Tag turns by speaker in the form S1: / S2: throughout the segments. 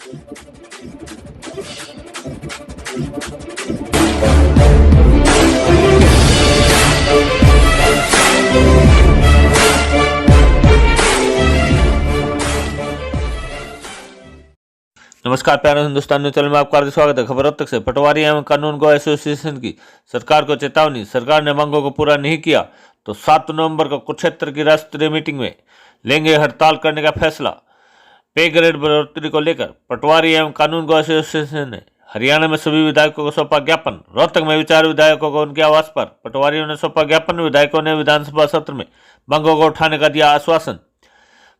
S1: नमस्कार प्यारे Hindustan news channel में आपका हार्दिक स्वागत है। खबर अब तक से पटवारी एवं कानून गो एसोसिएशन की सरकार को चेतावनी। सरकार ने मांगों को पूरा नहीं किया तो 7 नवंबर को कुरुक्षेत्र की राष्ट्रीय मीटिंग में लेंगे हड़ताल करने का फैसला। पे ग्रेड बढ़ोतरी को लेकर पटवारी एवं कानून गो एसोसिएशन ने हरियाणा में सभी विधायकों को सौंपा ज्ञापन। रोहतक में भी 4 विधायकों को उनके आवास पर पटवारियों ने सौंपा ज्ञापन। विधायकों ने विधानसभा सत्र में मांगों को उठाने का दिया आश्वासन।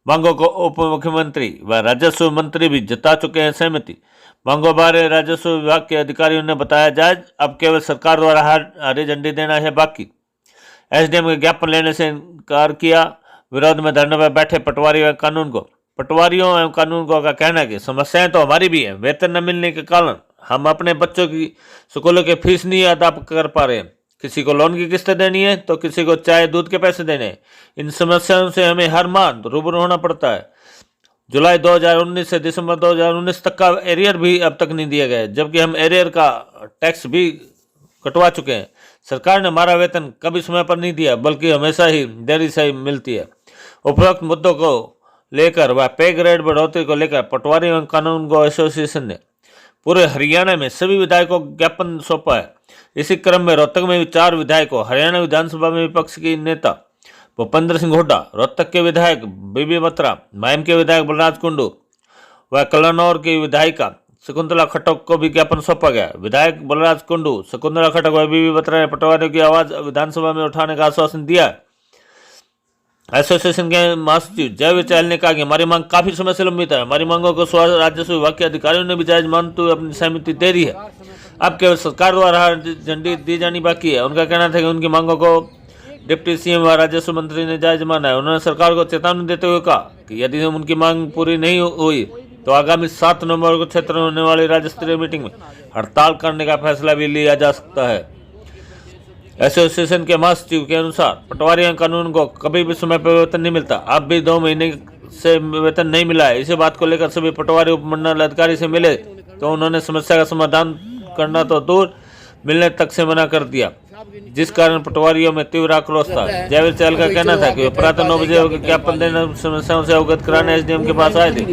S1: मांगों को उप मुख्यमंत्री व राजस्व मंत्री भी जता चुके हैं सहमति। मांगों बारे राजस्व विभाग के अधिकारियों ने बताया जायज, अब केवल सरकार द्वारा हरी झंडी देना है बाकी। एसडीएम के ज्ञापन लेने से इनकार किया। विरोध में धरने पर बैठे पटवारी एवं कानून को। पटवारियों एवं कानून को का कहना है कि समस्याएं तो हमारी भी है। वेतन न मिलने के कारण हम अपने बच्चों की स्कूलों की फीस नहीं अदा कर पा रहे हैं। किसी को लोन की किस्तें देनी है तो किसी को चाय दूध के पैसे देने हैं। इन समस्याओं से हमें हर माह रूबरू होना पड़ता है। जुलाई 2019 से दिसंबर 2019 तक का एरियर भी अब तक नहीं दिया गया है, जबकि हम एरियर का टैक्स भी कटवा चुके हैं। सरकार ने हमारा वेतन कभी समय पर नहीं दिया, बल्कि हमेशा ही देरी से मिलती है। उपरोक्त मुद्दों को लेकर व पे ग्रेड बढ़ोतरी को लेकर पटवारी एवं कानून गो एसोसिएशन ने पूरे हरियाणा में सभी विधायकों को ज्ञापन सौंपा है। इसी क्रम में रोहतक में भी 4 विधायकों, हरियाणा विधानसभा में विपक्ष की नेता भूपेंद्र सिंह हुड्डा, रोहतक के विधायक बीबी बत्रा, मायम के विधायक बलराज कुंडू व कलानौर की विधायिका शकुंतला खट्टक को भी ज्ञापन सौंपा गया। विधायक बलराज कुंडू, शकुंतला खट्टक व बीबी बत्रा ने पटवारियों की आवाज विधानसभा में उठाने का आश्वासन दिया है। एसोसिएशन के महासचिव जय चहल ने कहा कि हमारी मांग काफी समय से लंबित है। हमारी मांगों को राजस्व विभाग के अधिकारियों ने भी जायज मानते हुए अपनी सहमति दे दी है। अब केवल सरकार द्वारा झंडी दी जानी बाकी है। उनका कहना था कि उनकी मांगों को डिप्टी सीएम व राजस्व मंत्री ने जायज माना है। उन्होंने सरकार को चेतावनी देते हुए कहा कि यदि उनकी मांग पूरी नहीं हुई तो आगामी 7 नवंबर को क्षेत्र में होने वाली राज्य स्तरीय मीटिंग में हड़ताल करने का फैसला भी लिया जा सकता है। एसोसिएशन के महासचिव के अनुसार पटवारी कानून को कभी भी समय पर वेतन नहीं मिलता। अब भी 2 महीने से वेतन नहीं मिला है। इसी बात को लेकर सभी पटवारी उपमंडल अधिकारी से मिले तो उन्होंने समस्या का समाधान करना तो दूर मिलने तक से मना कर दिया, जिस कारण पटवारियों में तीव्र आक्रोश था। जयवीर चहल का कहना था कि वे प्रातः 9 बजे ज्ञापन देने समस्याओं से अवगत कराने एसडीएम के पास आए थे,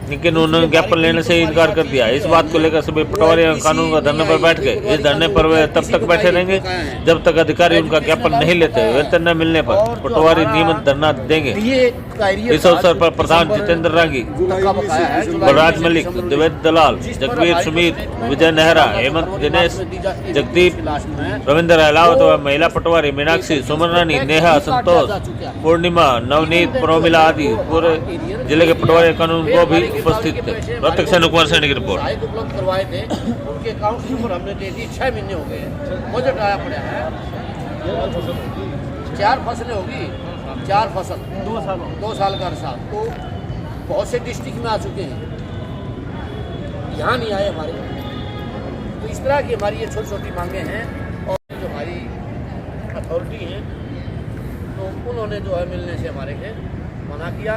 S1: लेकिन उन्होंने ज्ञापन लेने से इनकार कर दिया। इस बात को लेकर सभी पटवारी कानून का धरने पर बैठ गए। इस धरने पर वे तब तक बैठे रहेंगे जब तक अधिकारी उनका ज्ञापन नहीं लेते। वेतन न मिलने पर पटवारी नियमित धरना देंगे। इस अवसर पर प्रधान जितेंद्र रागी, बलराज मलिक, देवेंद्र दलाल, जगवीर सुमीत, विजय नेहरा, हेमंत दिनेश, जगदीप, रविंद्र अहलावत व महिला पटवारी मीनाक्षी, सुमन रानी, नेहा, संतोष, पूर्णिमा, नवनीत, प्रोमिला आदि पूरे जिले के पटवारी कानून को भी उपस्थित थे। रोहतक से अनुकुमार सैनी की रिपोर्ट।
S2: उपलब्ध करवाए थे, उनके अकाउंट के ऊपर हमने दे दी। 6 महीने हो गए, बजट आया पड़ा है। 4 फसलें होगी, 4 फसल 2 साल का अरसा। तो बहुत से डिस्ट्रिक्ट में आ चुके हैं, यहाँ नहीं आए हमारे। तो इस तरह की हमारी ये छोटी छोटी मांगे हैं। और जो हमारी अथॉरिटी है तो उन्होंने जो है मिलने से हमारे के मना किया।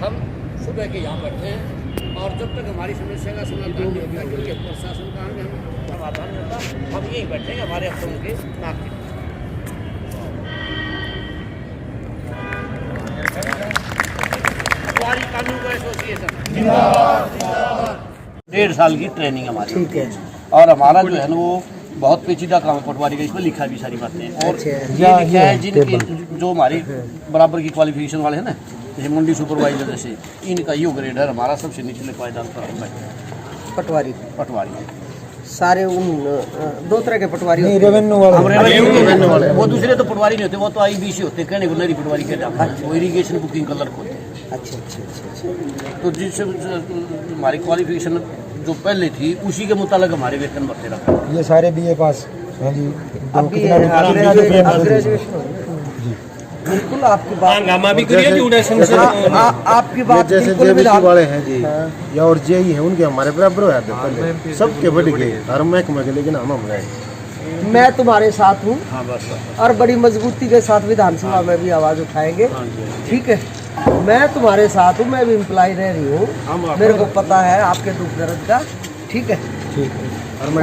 S2: हम सुबह के यहाँ बैठे हैं और जब तक हमारी समस्या का समाधान नहीं होता, क्योंकि प्रशासन का समाधान नहीं होता, हम यहीं बैठेंगे हमारे अफसरों के नाम के। पटवारी कानून गो एसोसिएशन 1.5 साल की ट्रेनिंग हमारी, ठीक है। और हमारा जो है ना वो बहुत पेचीदा काम है पटवारी का। इसमें लिखा है भी सारी बातें, और ये लिखा है जिनकी जो हमारी बराबर की क्वालिफिकेशन वाले हैं ना, जैसे मंडी सुपरवाइजर, जैसे इनका यो ग्रेड है हमारा सबसे निचले पायदान पर पटवारी
S3: सारे उन 2 तरह के पटवारी
S2: रेवेन्यू वाले। वो दूसरे तो पटवारी नहीं होते, वो तो IBC होते, कहने को नरी पटवारी कहते हैं। वो इरीगेशन बुकिंग क्लर्क होते हैं।
S3: अच्छा।
S2: तो जिससे हमारी क्वालिफिकेशन जो पहले थी उसी के मुताबिक हमारे वेतन बढ़ते रहा।
S4: ये सारे BA पास हैं जी।
S3: बिल्कुल आपकी बात
S4: आपकी बात जैसे JBC वाले हैं जी, या और JE हैं, उनके हमारे बराबर हो जाते हैं सबके बढ़ गए हर महकमे के, लेकिन हम गए।
S3: मैं तुम्हारे साथ हूँ और बड़ी मजबूती के साथ विधानसभा में भी आवाज उठाएंगे, ठीक है। मैं तुम्हारे साथ हूँ, मैं भी एम्प्लॉय रह रही हूँ, मेरे को पता है आपके दुख दर्द का। ठीक है,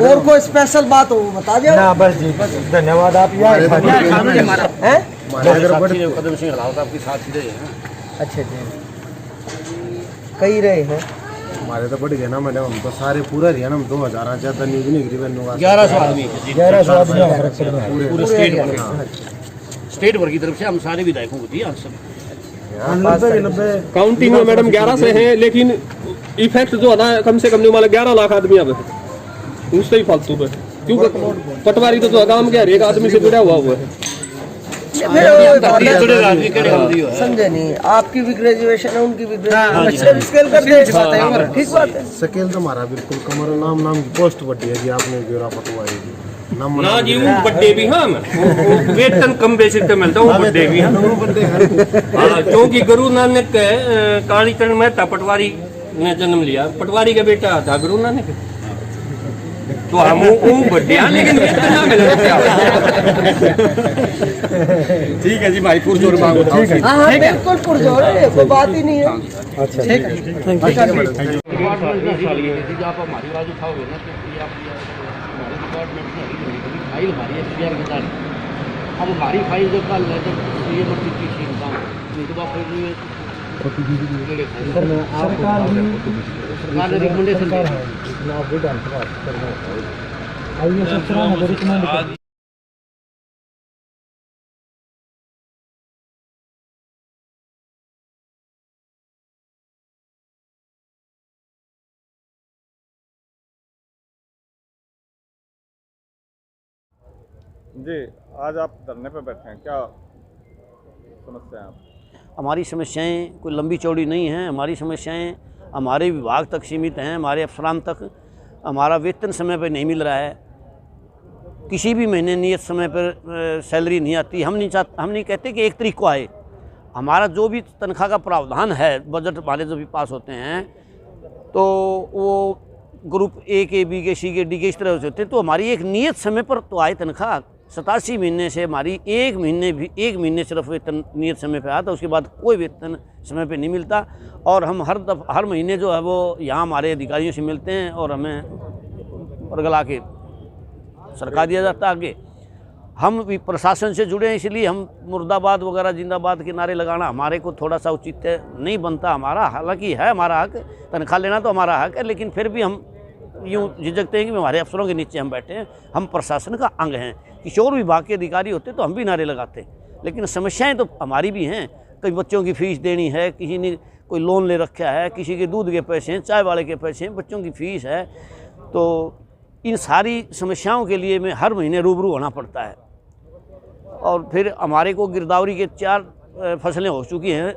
S3: और कोई स्पेशल बात हो बता दो ना। बस जी, बस धन्यवाद। आप यहाँ
S2: हैं
S4: अगर
S2: कदम सिंह हलावत आपके साथ ही रहे हैं।
S3: अच्छा जी, कई रहे हैं
S4: हमारे तो बढ़ गए ना मैडम, हम तो सारे पूरा हरियाणा में 2000 ज्यादा न्यूज नहीं करीबन
S2: 1100 आदमी पूरे
S3: पूरे
S2: स्टेट भर की तरफ से हम सारे विधायकों को दिया सब।
S5: काउंटिंग में मैडम 11 से हैं, लेकिन इफेक्ट जो है ना कम से कम नहीं माला 11 लाख आदमी अब उससे ही फालतू पे, क्योंकि पटवारी तो काम के हर एक आदमी से जुड़ा हुआ है।
S3: समझे नहीं, आपकी भी ग्रेजुएशन है, उनकी भी ग्रेजुएशन, स्केल कर दे। ठीक बात है।
S4: स्केल तो हमारा बिल्कुल कमर नाम की पोस्ट बढ़ी है जी, आपने ब्यूरो पटवारी जी
S5: ना जी, वो बड्डे भी हाँ वेतन कम बेसिक पे मिलता है, वो बड्डे भी हाँ, क्योंकि गुरु नानक कालीचरण मेहता पटवारी ने जन्म लिया, पटवारी का बेटा था गुरु नानक, तो हम वो बड्डे हैं लेकिन वेतन ना मिले।
S2: ठीक है जी भाई, पुरजोर मांगो।
S3: हाँ बिल्कुल पुरजोर, कोई बात ही नहीं है। अच्छा ठीक है,
S2: आप हमारी बात उठाओगे ना तो हमारे डिपार्टमेंट में फाइल हमारी SBR की तारीख, अब हमारी फाइल जब कल है तब ये मत की काम नहीं तो सरकार ने रिकमेंडेशन
S6: जी, आज आप धरने पे बैठे हैं, क्या समस्या है आप?
S2: हमारी समस्याएं कोई लंबी चौड़ी नहीं हैं। हमारी समस्याएं हमारे विभाग तक सीमित हैं, हमारे अफसरान तक। हमारा वेतन समय पर नहीं मिल रहा है, किसी भी महीने नियत समय पर सैलरी नहीं आती। हम नहीं कहते कि 1 तारीख को आए। हमारा जो भी तनख्वाह का प्रावधान है, बजट हमारे जो भी पास होते हैं तो वो ग्रुप A के, B के, C के, D के इस तरह से होते हैं। तो हमारी एक नियत समय पर तो आए तनख्वाह। 87 महीने से हमारी एक महीने सिर्फ वेतन नियत समय पे आता, उसके बाद कोई वेतन समय पे नहीं मिलता। और हम हर महीने जो है वो यहाँ हमारे अधिकारियों से मिलते हैं और हमें परगला के सरकार दिया जाता है आगे। हम भी प्रशासन से जुड़े हैं, इसलिए हम मुर्दाबाद वगैरह जिंदाबाद के नारे लगाना हमारे को थोड़ा सा उचित नहीं बनता हमारा। हालांकि है हमारा हक, तनख्वाह लेना तो हमारा हक है, लेकिन फिर भी हम यूँ झिझकते हैं कि हमारे अफसरों के नीचे हम बैठे हैं, हम प्रशासन का अंग हैं। किशोर विभाग के अधिकारी होते तो हम भी नारे लगाते, लेकिन समस्याएं तो हमारी भी हैं। कई बच्चों की फीस देनी है, किसी ने कोई लोन ले रखा है, किसी के दूध के पैसे हैं, चाय वाले के पैसे हैं, बच्चों की फीस है। तो इन सारी समस्याओं के लिए मैं हर महीने रूबरू होना पड़ता है। और फिर हमारे को गिरदावरी के 4 फसलें हो चुकी हैं।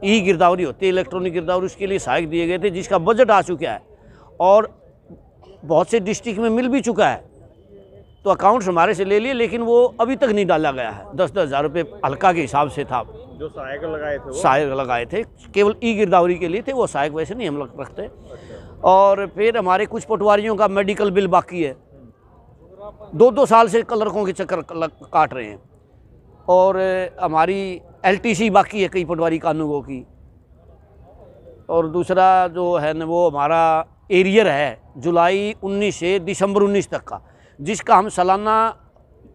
S2: ई गिरदावरी होती है, इलेक्ट्रॉनिक गिरदावरी, उसके लिए सहायक दिए गए थे, जिसका बजट आ चुका है और बहुत से डिस्ट्रिक्ट में मिल भी चुका है। तो अकाउंट्स हमारे से ले लिए, लेकिन वो अभी तक नहीं डाला गया है। 10-10 हज़ार रुपये हल्का के हिसाब से था।
S6: जो सहायक लगाए थे,
S2: सहायक लगाए थे केवल ई गिरदावरी के लिए थे, वो सहायक वैसे नहीं हम रखते। और फिर हमारे कुछ पटवारियों का मेडिकल बिल बाकी है, 2-2 साल से क्लर्कों के चक्कर काट रहे हैं। और हमारी LTC बाकी है कई पटवारी कानूनों की। और दूसरा जो है न वो हमारा एरियर है जुलाई 19 से दिसंबर 19 तक का, जिसका हम सालाना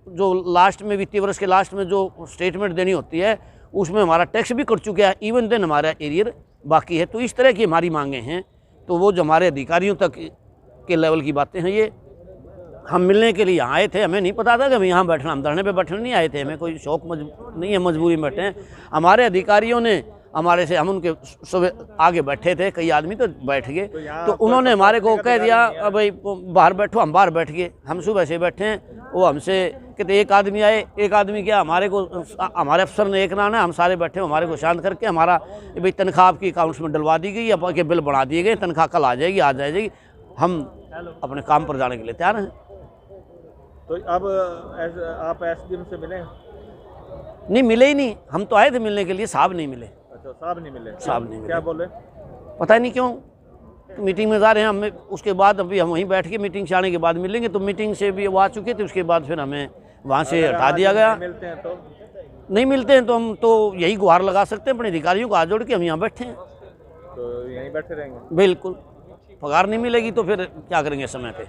S2: जो लास्ट में वित्तीय वर्ष के लास्ट में जो स्टेटमेंट देनी होती है उसमें हमारा टैक्स भी कट चुका है, इवन देन हमारा एरियर बाकी है। तो इस तरह की हमारी मांगें हैं। तो वो जो हमारे अधिकारियों तक के लेवल की बातें हैं, ये हम मिलने के लिए यहाँ आए थे। हमें नहीं पता था कि हम यहाँ बैठना, हम धरने पे बैठने नहीं आए थे, हमें कोई शौक नहीं है, मजबूरी में बैठे हैं। हमारे अधिकारियों ने हमारे से, हम उनके सुबह आगे बैठे थे, कई आदमी तो बैठ गए, तो उन्होंने हमारे को कह दिया भाई बाहर बैठो। हम बाहर बैठ गए, हम सुबह से बैठे हैं। वो हमसे कहते एक आदमी आए, एक आदमी क्या, हमारे को हमारे अफसर ने एक नाना, हम सारे बैठे, हमारे को शांत करके हमारा भाई तनख्वाह आपकी अकाउंट्स में डलवा दी गई, आपके बिल बढ़ा दिए गए, तनख्वाह कल आ जाएगी, आ जाएगी, हम अपने काम पर जाने के लिए तैयार हैं।
S6: तो अब आप SDM से मिले?
S2: नहीं मिले ही नहीं, हम तो आए थे मिलने के लिए, साहब नहीं मिले।
S6: अच्छा, साहब नहीं मिले?
S2: साहब नहीं मिले।
S6: क्या बोले?
S2: पता नहीं क्यों, मीटिंग में जा रहे हैं हम। उसके बाद अभी हम वहीं बैठ के मीटिंग से आने के बाद मिलेंगे। तो मीटिंग से भी वो आ चुके थे, उसके बाद फिर हमें वहाँ से हटा दिया गया।
S6: मिलते हैं तो
S2: नहीं मिलते हैं तो हम तो यही गुहार लगा सकते हैं अपने अधिकारियों को हाथ जोड़ के, हम यहाँ बैठे हैं।
S6: तो यहीं बैठे रहेंगे?
S2: बिल्कुल, पगार नहीं मिलेगी तो फिर क्या करेंगे समय पे।